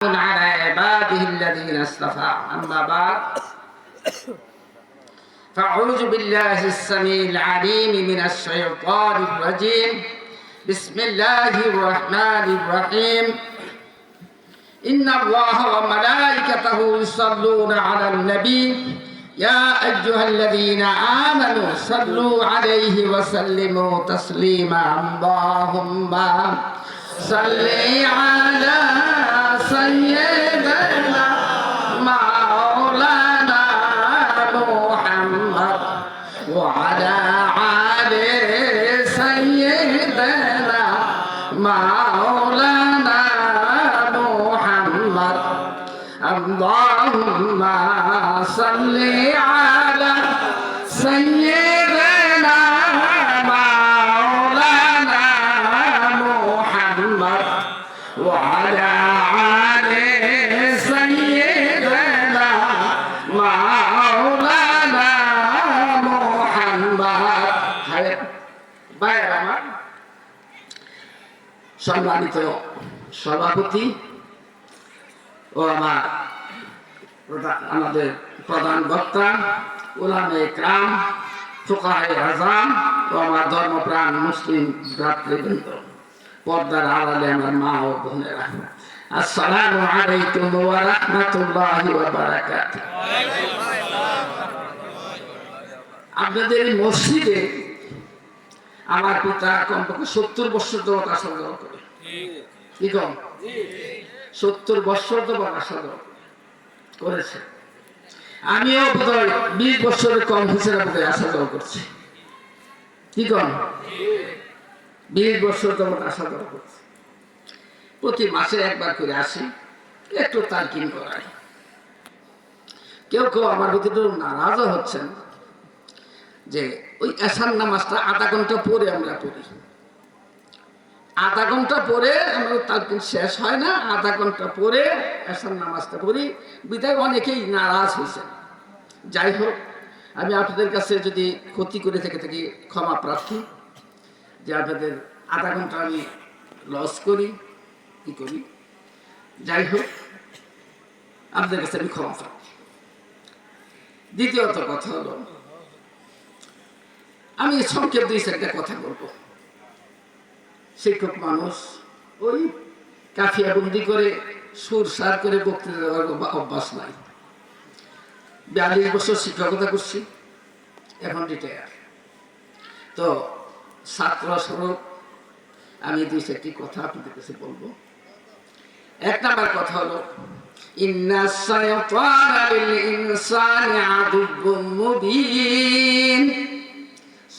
على عباده الذين اصطفى أما بعد فأعوذ بالله السميع العليم من الشيطان الرجيم بسم الله الرحمن الرحيم إن الله وملائكته يصلون على النبي يا أيها الذين آمنوا صلوا عليه وسلموا تسليما اللهم صل على سيدنا مولانا محمد وعلى آل سيدنا مولانا محمد اللهم صل على سيدنا مولانا محمد وعلى آل سيدنا مولانا محمد ভাইয়ের আমার সম্মানিত সভাপতি ও আমাদের প্রধান বক্তা উলামে ইকরাম ফুকাহায়ে আযম ও আমার ধর্মপ্রাণ মুসলিম ভ্রাতৃবৃন্দ পর্দার আড়ালে আমার মা ও বোনেরা আসসালামু আলাইকুম ওয়া রাহমাতুল্লাহি ওয়া বারাকাতুহু। আপনাদের মসজিদে আমার পিতা কমপক্ষে 70 বছর যাবত আসা যাওয়া করে। কি কম 70 বছর যাবত আসা যাওয়া করেছে। আমিও বোধহয় 20 বছরের কম হিসেবে বোধহয় আসা যাওয়া করছি। কি কম 20 বছর যাবত আসা যাওয়া করছি। প্রতি মাসে একবার করে আসি, একটু তালকিন করাই। কেউ কেউ আমার ভিতরে নারাজও হচ্ছেন যে ওই এশার নামাজটা আধা ঘন্টা পরে আমরা পড়ি, আধা ঘন্টা পরে আমাদের তালকিন শেষ হয় না, আধা ঘন্টা পরে এশার নামাজটা পড়ি, বিধায় অনেকেই নারাজ হয়েছেন। যাই হোক, আমি আপনাদের কাছে যদি ক্ষতি করে থেকে থাকি ক্ষমা প্রার্থী, যে আপনাদের আধা ঘন্টা আমি লস করি, কি করি। যাই হোক, আপনাদের কাছে আমি ক্ষমা প্রার্থী। দ্বিতীয়ত কথা হলো, আমি সংক্ষেপ দিয়ে একটা কথা বলবো। শিক্ষক মানুষ, ওই কাফিয়া বন্দি করে সুর সার করে বক্তৃতা দেওয়ার অভ্যাস নাই। 42 বছর শিক্ষকতা করছি, এখন রিটায়ার। তো ছাত্র স্বরূপ আমি 2-4টি কথা আপনাদের কাছে বলবো। এক নাম্বার কথা হলো, ইন্নাশ শাইতানা লিল ইনসানি আদুউম মুবিন।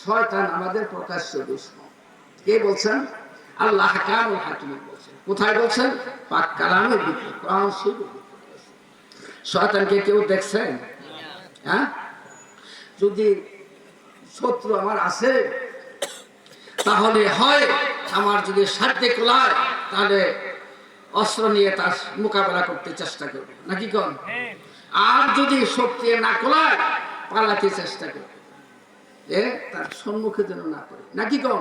শয়তান আমাদের প্রকাশ্য দুশমন। কে বলছেন? আল্লাহ হাকামুল হাকিম বলছেন। কোথায় বলছেন? পাক কালামের ভিতরে, কোরআন শরীফের ভিতরে। শয়তানকে কেউ দেখছেন? হ্যাঁ, যদি শত্রু আমার আছে তাহলে হয় আমার যদি সাধ্যে কোলায় তাহলে অস্ত্র নিয়ে তার মোকাবেলা করতে চেষ্টা করবে, নাকি কোন? আর যদি শক্তি না কোলায় পালাতে চেষ্টা করবে, তার সম্মুখে যেন না করে, নাকি কোন?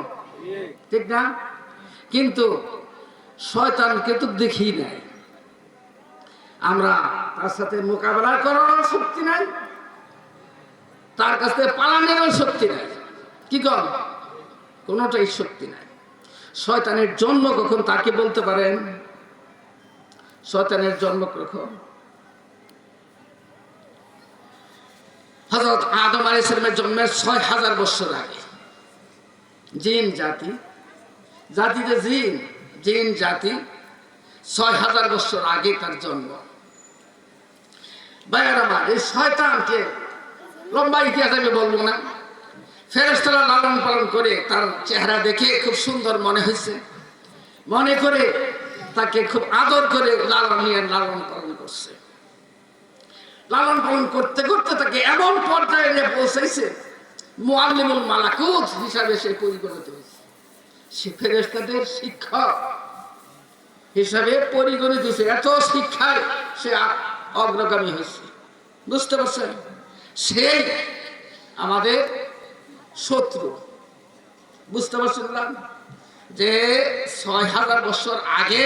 ঠিক না? কিন্তু শয়তানকে তো দেখি নাই আমরা, তার সাথে মোকাবেলা করার শক্তি নাই, তার কাছ থেকে পালানোর শক্তি নাই। কি কর? কোনোটাই শক্তি নাই। শয়তানের জন্ম কখন তাকে বলতে পারেন? শয়তানের জন্ম কখন? হযরত আদম আলাইহিস সালামের জন্মের 6000 বছর আগে। জিন জাতি, জাতিতে জিন জাতি 6000 বছর আগে তার জন্ম। ভাইয়েরা আমার, এই শয়তানকে লম্বা ইতিহাস আমি বলবো না। ফেরেশতারা লালন পালন করে, তার চেহারা দেখে খুব সুন্দর মনে হয়েছে, মনে করে তাকে খুব আদর করে লালন পালন করছে। লালন পালন করতে করতে তাকে এমন পর্যায়ে নিয়ে পৌঁছাইছে, মুআল্লিমুল মালাকুত হিসাবে সে পরিগণিত হয়েছে। সে ফেরেশতাদের শিক্ষক হিসাবে পরিগণিত হয়েছে। এত শিক্ষায় সে অগ্রগামী হয়েছে। বুঝতে পারছেন? সেই আমাদের শত্রু। বুঝতে পারছেন যে ৬০০০ বছর আগে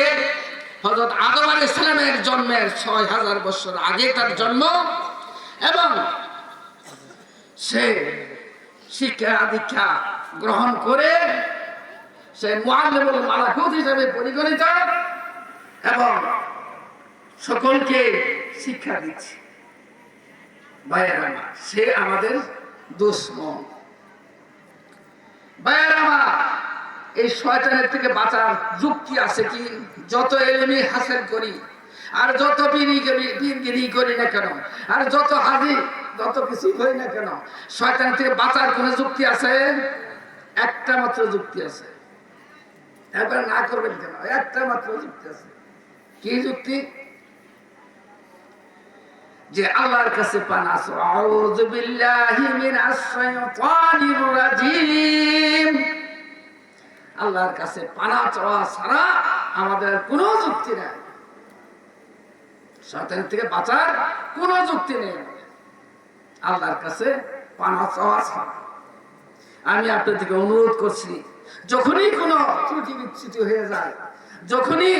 হযরত আদম আলাইহিস সালামের জন্মের ৬০০০ বছর আগে তার জন্ম, এবং সে শিক্ষা দীক্ষা গ্রহণ করে সে মুআল্লিমুল মালাকুত হিসেবে পরিগণিত এবং সকলকে শিক্ষা দিচ্ছে। ভাইয়েরা আমার, সে আমাদের দুশমন। ভাইয়েরা আমার, এই শয়তানের থেকে বাঁচার যুক্তি আছে কি? যত এলেমি হাসিল করি আর যত পীরগিরি করি না কেন, আর যত হাজি যত কিছু করি না কেন, শয়তানের থেকে বাঁচার কোন যুক্তি আছে? একটা মাত্র যুক্তি আছে। একবার না করবেন কেন? একটা মাত্র যুক্তি আছে। কি যুক্তি? যে আল্লাহর কাছে পানা চাও। আউযু বিল্লাহি মিনাশ শাইতানির রাজিম। আল্লাহর কাছে পানা চাওয়া ছাড়া আমাদের কোনো যুক্তি নাই। শয়তানের থেকে বাঁচার কোনো যুক্তি নেই আল্লাহর কাছে পানা চাওয়া ছাড়া। আমি আপনাদেরকে অনুরোধ করছি, যখনই কোনো ত্রুটি বিচ্যুতি হয়ে যায়, যখনই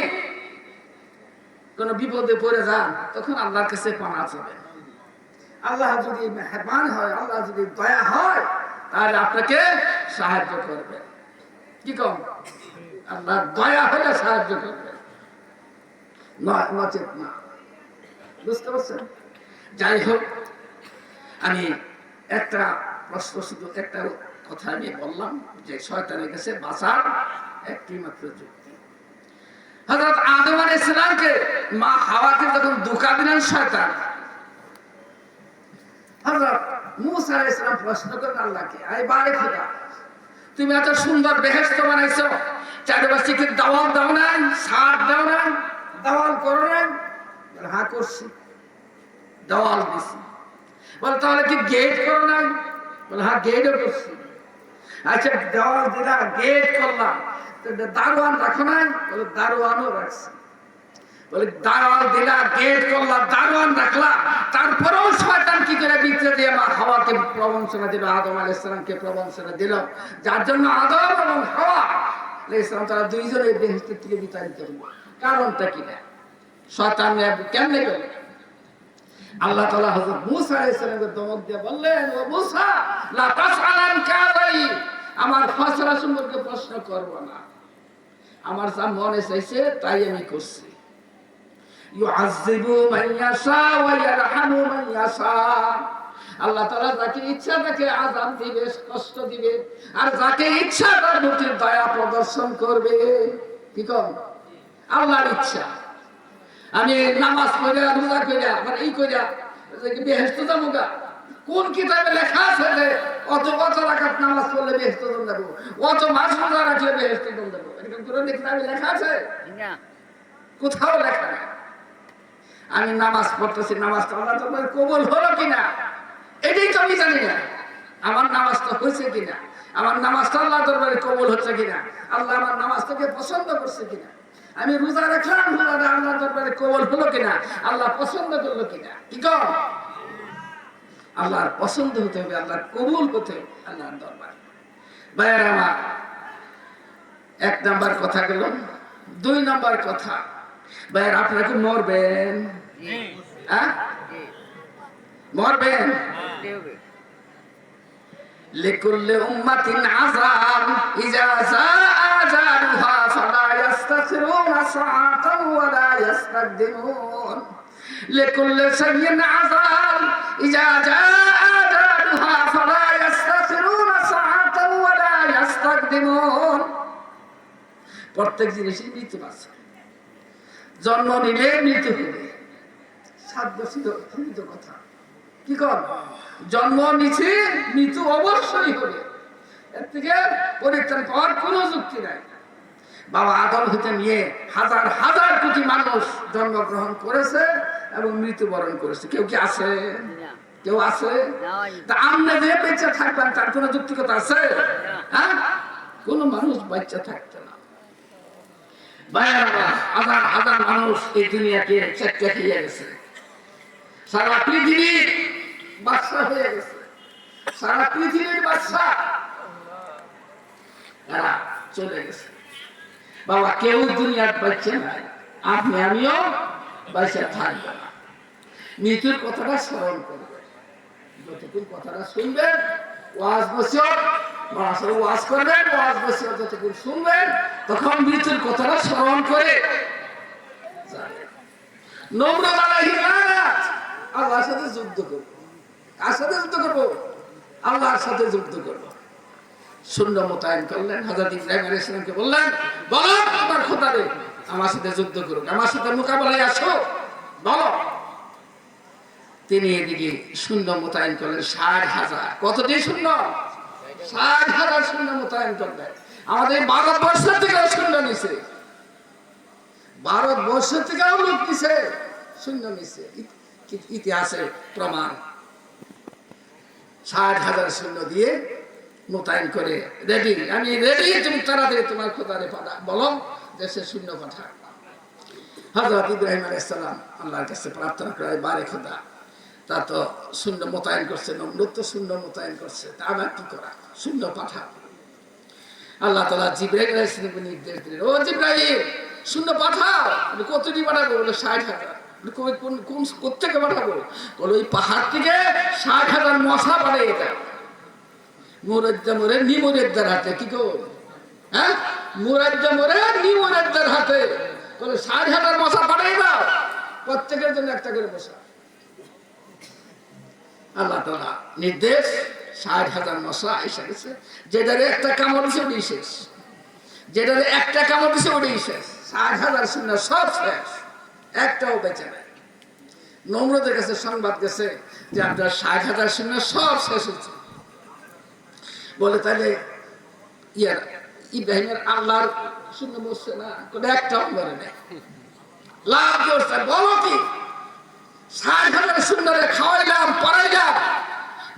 কোন বিপদে পড়ে যান, তখন আল্লাহর কাছে পানা চাবেন। আল্লাহ যদি মেহেরবান হয়, আল্লাহ যদি দয়া হয়, তাহলে আপনাকে সাহায্য করবে। কি কম? আল্লাহ দয়া হলে সাহায্য করবে, নচেত না। বুঝতে পারছেন? যাই হোক, আমি একটা প্রশ্ন, শুধু একটা কথা আমি বললাম যে শয়তানের কাছে বাঁচার একটি মাত্র যুক্তি। হযরত আদম আলাইহিস সালামকে মা হাওয়াকে যখন ধোঁকা দিলেন শয়তান, হযরত মূসা আলাইহিস সালাম প্রশ্ন করেন আল্লাহকে, আয় বারে খোদা, তুমি এত সুন্দর বেহেশত বানাইছো, চারপাশে কি দাওয়াল দাও নাই, ছাদ দাও নাই, দাওয়াল করো নাই? হ্যাঁ করছি, দাওয়াল দিছি। বলে তাহলে কি গেট করো নাই? বলে হ্যাঁ গেটও করছি। আচ্ছা দেওয়াল দিলা, গেট করলাম, দারোয়ান রাখো নাই? বলে দারোয়ানও রাখছি। বলে দারোয়ান দিলা, গেট করলাম, দারোয়ান রাখলাম, তারপরেও শয়তান কি করে ভিতরে দিয়ে মা হাওয়াকে প্রবঞ্চনা দিল, আদম আলাইহিস সালামকে প্রবঞ্চনা দিল, যার জন্য আদম এবং হাওয়া আলাইহিস সালাম তারা দুইজনে বেহেশত থেকে বিতাড়িত হল। কারণটা কি না? শয়তান কেমনে গেল? আল্লাহ তাআলা হযরত মূসা আলাইহিস সালামকে ধমক দিয়ে বললেন, ও মূসা, লা তাসআলান কাযাই, আমার ফয়সালা সম্পর্কে প্রশ্ন করব না, আমার যা মনে চাইছে তাই আমি করছি। ইউআযযিবু মান ইয়াশা ওয়া ইয়ারহামু মান ইয়াশা। আল্লাহ তাআলা যাকে ইচ্ছা তাকে আযাব দিবে, কষ্ট দিবে, আর যাকে ইচ্ছা তার প্রতি দয়া প্রদর্শন করবে। কি কম? আল্লাহর ইচ্ছা। আমি নামাজ পড়ে, রোজা করে, মানে এই করে বেহেশত যাবো গা? কোন কিতাবে লেখা আছে যে অত রাকাত নামাজ পড়লে বেহেশত যাবো, অত মাস রোজা রাখলে বেহেশত যাবো? এরকম কোন কিতাবে লেখা আছে? না, কোথাও লেখা নেই। আমি নামাজ পড়তেছি, নামাজটা আল্লাহ তাআলার কবুল হলো কিনা এটাই তো আমি জানি না। আমার নামাজটা হয়েছে কিনা, আমার নামাজটা আল্লাহ দরবারে কবুল হচ্ছে কিনা, আল্লাহ আমার নামাজটাকে পছন্দ করছে কিনা, আমি রোজা রাখলাম, রোজাটা আল্লাহ দরবারে কবুল হলো কিনা, আল্লাহ পছন্দ করলো কিনা। কি কর? আল্লাহর পছন্দ হতে হবে, আল্লাহর কবুল হতে হবে আল্লাহর দরবারে। ভাইয়েরা আমার, এক নাম্বার কথা গেল। দুই নাম্বার কথা, ভাইয়ের আপনারা কি মরবেন? হ্যাঁ মরবেন। লিকুল্লি উম্মাতিন আযাব ইযা জাআ আজালুহা ফালা ইস্তাখিরুনা সাআতান ওয়া লা ইস্তাকদিমুন। লিকুল্লি শাইইন আযাব ইযা জাআ আজালুহা ফালা ইস্তাখিরুনা সাআতান ওয়া লা ইস্তাকদিমুন। প্রত্যেক জিনিসের মৃত্যু আছে। জন্ম নিলে মৃত্যু হবে, সাধ্য সীমিত কথা। কি কর? জন্ম নিচ্ছে, মৃত্যু অবশ্যই হবে, এর থেকে পরিত্রাণ পাওয়ার কোনো যুক্তি নাই। বাবা আদম হতে নিয়ে হাজার হাজার কোটি মানুষ জন্মগ্রহণ করেছে এবং মৃত্যুবরণ করেছে। কেউ কি আছে? কেউ আছে? তা আমনে যে বেঁচে থাকবেন তার কোনো যুক্তিকতা আছে? হ্যাঁ, কোন মানুষ বাচ্চা থাকতে না। হাজার হাজার মানুষ এই দুনিয়াকে চেষ্টা খেয়ে গেছে, সারা পৃথিবীর বাদশা হয়ে গেছে, সারা পৃথিবীর বাদশা তারা চলে গেছে। বাবা কেউ দুনিয়ার বাচ্চা নাই, আপনি আমিও বাইসা থাকবো না। মৃত্যুর কথাটা স্মরণ করবেন, যতক্ষণ কথাটা শুনবেন, ওয়াজ নসিহত আসলে ওয়াজ করবেন, ওয়াজ নসিহত যতক্ষণ শুনবেন, তখন মৃত্যুর কথাটা স্মরণ করে যাবেন। নমরুদ আলাইহিস সালাম আল্লাহর সাথে যুদ্ধ করব। কার সাথে যুদ্ধ করব? আল্লাহর সাথে যুদ্ধ করব। সৈন্য মোতায়েন করলেন। হযরত ইব্রাহিম আলাইহিস সালামকে বললেন, বলো তোমার খোদারে আমার সাথে যুদ্ধ করুক, আমার সাথে মোকাবেলায় আসো, বলো। তিনি এদিকে সৈন্য মোতায়েন করলেন ৬০,০০০। কতটি সৈন্য? ৬০,০০০ সৈন্য মোতায়েন করলেন। আমাদের ভারতবর্ষের থেকেও সৈন্য নিছে, ভারতবর্ষের থেকেও লোক নিছে, সৈন্য নিছে। ইতিহাসে প্রমাণ। ৬০,০০০ সৈন্য দিয়ে মোতায়েন করে রেডি, আমি রেডি, তুমি তাড়াতাড়ি তোমার খোদারে পাঠা, বলো দেশে সৈন্য পাঠা। হযরত ইব্রাহিম আলাইহিস সালাম আল্লাহর কাছে প্রার্থনা করে, বারে খোদা, তা তো শূন্য মোতায়েন করছে, নমরুদ তো শূন্য মোতায়েন করছে, তা আমার কি করা, শূন্য পাঠা। আল্লাহ তাআলা জিবরাইল আলাইহিস সালামকে নির্দেশ দিলেন, ও জিবরাইল শূন্য পাঠাও। কতটি পাঠাবো? বলে ৬০,০০০। কোথেকে পাঠাবো? বলে ওই পাহাড় থেকে ৬০,০০০ মশা পাঠিয়ে দেয়, মুরাজ্জা মরে নিমুরেদ্দার হাতে। কি গো, হ্যাঁ, মুরাজ্জা মরে নিমুরেদ্দার হাতে। বলে ৬০,০০০ মশা পাঠিয়ে দাও, প্রত্যেকের জন্য একটা করে মশা। আল্লাহ তাআলা নির্দেশ, ৬০,০০০ মশা এসে গেছে। যেটারে একটা কামড় দিছে ওটাই শেষ, যেটারে একটা কামড় দিছে ওটাই শেষ। ৬০,০০০ শূন্য সব শেষ, একটাও বেঁচে নাই। নমরুদের কাছে সংবাদ গেছে যে আপনার ৬০,০০০ শূন্য সব শেষ হচ্ছে। বলে তাহলে ইয়ার ইব্রাহিমের আল্লাহর শূন্য বসছে না? কোনো একটাও মরে নেই, লাভ করছে। বলো কি, ৬০,০০০ শূন্যরে খাওয়াইলাম, পড়াইলাম,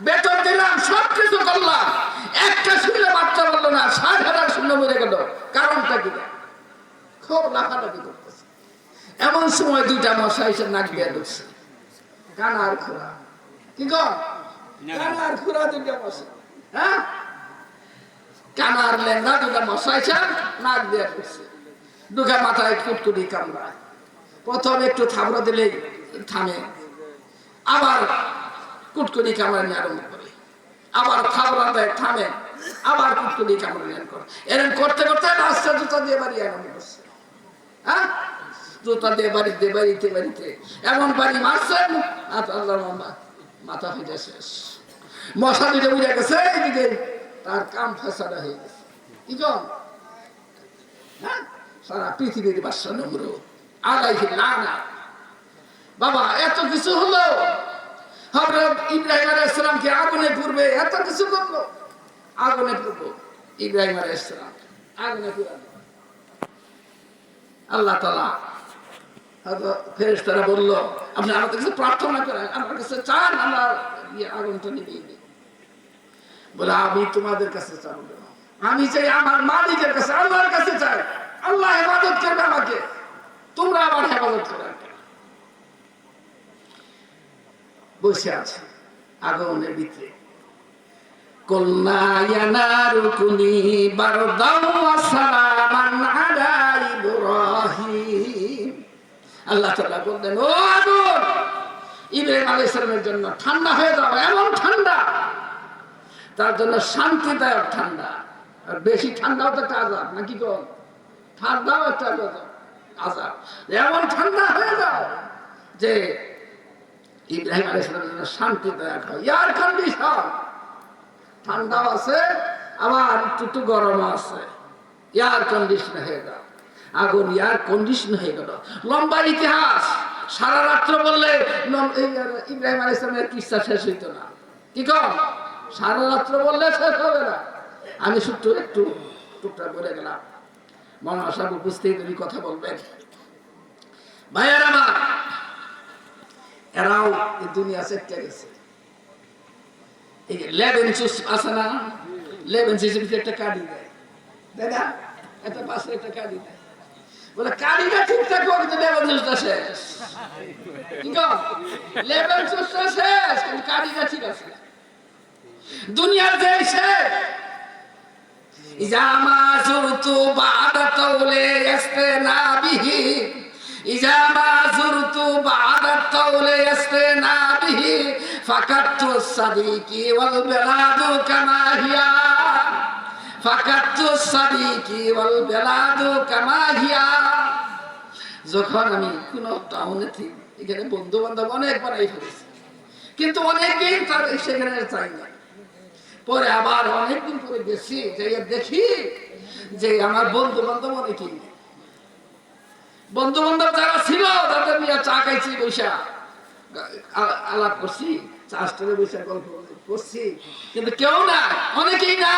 বেতন দিলাম, সব কিছু করলাম, একটা শূন্য বাচ্চা বললো না, ৬০,০০০ শূন্য মরে গেল। কারণটা কি? খুব লাফালাফি করতেছে। এমন সময় দুইটা মশা এসে নাক দিয়ে ঢুকছে, কানার খোরা। কি কর, কানার খোরা দুইটা মশা, হ্যাঁ, কানার লেঙ্গা দুটা মশা এসে নাক দিয়ে ঢুকছে। ঢুকে মাথায় কুটকুটি কামড়ায়। প্রথম একটু থাবড়া দিলেই থামে, আবার কুটকুটি কামড়ানি আরম্ভ করে, আবার থাবড়া দেয়, থামে, আবার কুটকুটি কামড়ানি করে। এরকম করতে করতে রাস্তা জুতা দিয়ে বাড়ি আরম্ভ করছে। হ্যাঁ, জুতা দিয়ে বাড়িতে বাড়িতে বাড়িতে এমন বাড়ি মারছেন, আল্লাহর মাথা হয়ে শেষ। মশা দুটো বুঝে গেছে, এইদিকে তার কাম ফাঁসাটা হয়ে গেছে। কি কম, হ্যাঁ, সারা পৃথিবীর বাদশা নমরুদ আলাইহিস লানাত। বাবা, এত কিছু হলো, হযরত ইব্রাহিম আলাইহিস সালামকে আগুনে পুড়বে, এত কিছু করলো, আগুনে পুড়বো ইব্রাহিম আলাইহিস সালাম, আগুনে পুড়াবে। আল্লাহ তাআলা ফেরেশতারা বলল, আপনি আমার কাছে প্রার্থনা করেন, আমার কাছে চান, আমার আগুনটা নিভিয়ে দিন। বলে, আমি তোমাদের কাছে চাবো না, আমি চাই আমার মালিকের কাছে, আল্লাহর কাছে চাই। আল্লাহ হেফাজত করবে আমাকে, তোমরা আমার হেফাজত করবে। বসে আছে আগুনের ভিতরে। কুলনা ইয়া নারু কুনি বারদাও ওয়া সালামান আলা ইব্রাহিম। আল্লাহ তাআলা বললেন, ও আগুন, ইব্রাহিম আলাইহিস সালামের জন্য ঠান্ডা হয়ে যাও, এমন ঠান্ডা, তার জন্য শান্তিদায়ক ঠান্ডা। আর বেশি ঠান্ডাও তো একটা আযাব, নাকি গো, ঠান্ডাও একটা আযাব। এমন ঠান্ডা হয়ে যাও যে ইব্রাহিম আলাইহিস সালামের জন্য শান্তিদায়ক হয়। এয়ার কন্ডিশন, ঠান্ডাও আছে, আবার একটু গরম আছে, এয়ার কন্ডিশন হয়ে গেল। আগুন এয়ার কন্ডিশন হয়ে গেল। লম্বা ইতিহাস, সারা রাত্র বললে ইব্রাহিম আলাইহিস সালামের কিস্সা শেষ হইতো না। কি কম, সারা রাত্র বললে শেষ হবে না। আমি একটু টুকটা বলে গেলাম, মাওলানা সাহেব উপস্থিত, উনি কথা বলবেন। ভাইয়ার আমার, এরাও এই দুনিয়া চেপে গেছে। এই যে লেবেন চুস আছে না, লেবেন চুসের ভিতরে একটা কাঠি দেয়, তাই না? একটা পাশে একটা কাঠি দেয়, বলে কাঠিটা ঠিকঠাক করতে, লেবেন চুসটা শেষ। কি গো, লেবেন চুসটা শেষ, কিন্তু কাঠিটা ঠিক আছে। দুনিয়ার যে শেষ, ইজা মা যুতু বাদা তাওলে ইস্তেনাবিহি ইজা মা যুরতু বা'দা তাওলি ইসতিনা বিহি ফাকাতু সাদিকি ওয়াল বিলাদু কামা হিয়া ফাকাতু সাদিকি ওয়াল বিলাদু কামা হিয়া। যখন আমি কোন টাউনে থাকি, এখানে বন্ধু বান্ধব অনেক বানাই ফেলেছি, কিন্তু অনেকদিন তার সেখানে চাই না। পরে আবার অনেকদিন পরে গেছি, দেখি যে আমার বন্ধু বান্ধব অনেকেই নেই। বন্ধু বান্ধব যারা ছিল তাদের নিয়ে চা খাইছি, বৈশা আলাপ করছি, চাষটারে বৈশা গল্প করছি, কিন্তু কেউ না, অনেকেই না।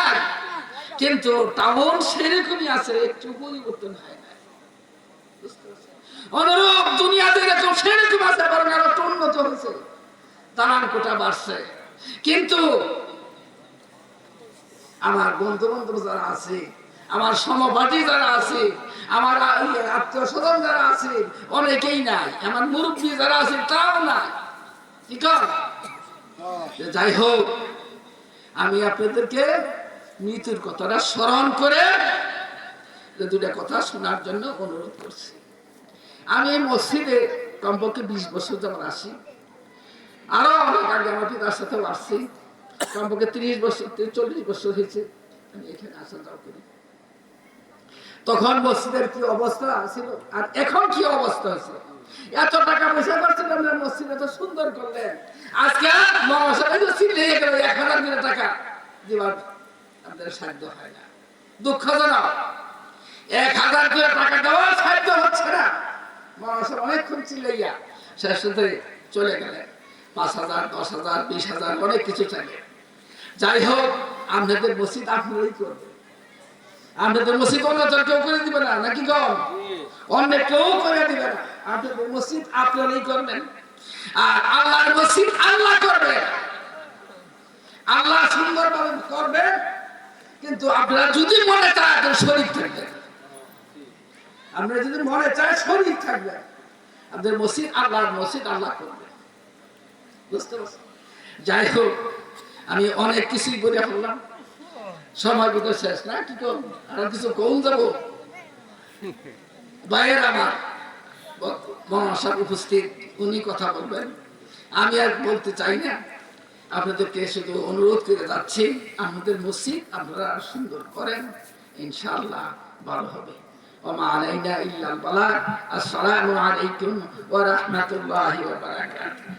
কিন্তু টাউন সেরকমই আছে, একটু পরিবর্তন হয় না। অনুরূপ দুনিয়া যেরকম সেরকম আছে, বরং আরো উন্নত হয়েছে, দালান কোটা বাড়ছে। কিন্তু আমার বন্ধু বান্ধব যারা আছে, আমার সমপাঠী যারা আছে, আমার আত্মীয় স্বজন যারা আছে, অনেকেই নাই। আমার মুরব্বী যারা আছে তাও নাই। কি কর? যাই হোক, আমি আপনাদেরকে মৃত্যুর কথাটা স্মরণ করে দুটা কথা শোনার জন্য অনুরোধ করছি। আমি এই মসজিদে কমপক্ষে 20 বছর যেমন আসি, আরো অনেক আগে আমার পিতার সাথে আসছি, কমপক্ষে 30 বছর 40 বছর হয়েছে আমি এখানে আসা যাওয়া করি। তখন মসজিদের কি অবস্থা ছিল আর এখন কি অবস্থা আছে। এত টাকা পয়সা করছেন আপনার মসজিদ এত সুন্দর করলেন, আজকে মহাসভায় তো ছিল 1000 টাকা দিবার আপনাদের সাধ্য হয় না। দুঃখজনক, 1000 করে টাকা দেওয়া সাধ্য হচ্ছে না। মহাসভা অনেকক্ষণ চিল্লাইয়া শেষ চলে গেলেন। 5000, 10,000, 20,000 অনেক কিছু চাইলে। যাই হোক, আপনাদের মসজিদ আপনারাই করবেন। আপনাদের মসজিদ অন্য কেউ করে দিবে না, নাকি কম? অন্য কেউ করে দিবে না। আপনাদের মসজিদ আপনারাই করবেন, আর আল্লাহর মসজিদ আল্লাহ করবে। আল্লাহ সুন্দরভাবে করবেন, কিন্তু আপনারা যদি মনে চায় শরীর থাকবেন। আপনারা যদি মনে চায় শরীর থাকবেন, আপনাদের মসজিদ আল্লাহর মসজিদ আল্লাহ করবে। বুঝতে পারছেন? যাই হোক, আমি অনেক কিছুই বলে বললাম, সময় বোধ শেষ না। কি কম আর কিছু কম যাবো? ভাইয়ের আমার মহাশয় উপস্থিত, উনি কথা বলবেন, আমি আর বলতে চাই না। আপনাদেরকে শুধু অনুরোধ করে যাচ্ছি, আমাদের মসজিদ আপনারা সুন্দর করেন, ইনশাআল্লাহ ভালো হবে। ওমা আলাইনা ইল্লাল বালাগ। আসসালামু আলাইকুম ওয়া রাহমাতুল্লাহি ওয়া বারাকাতুহু।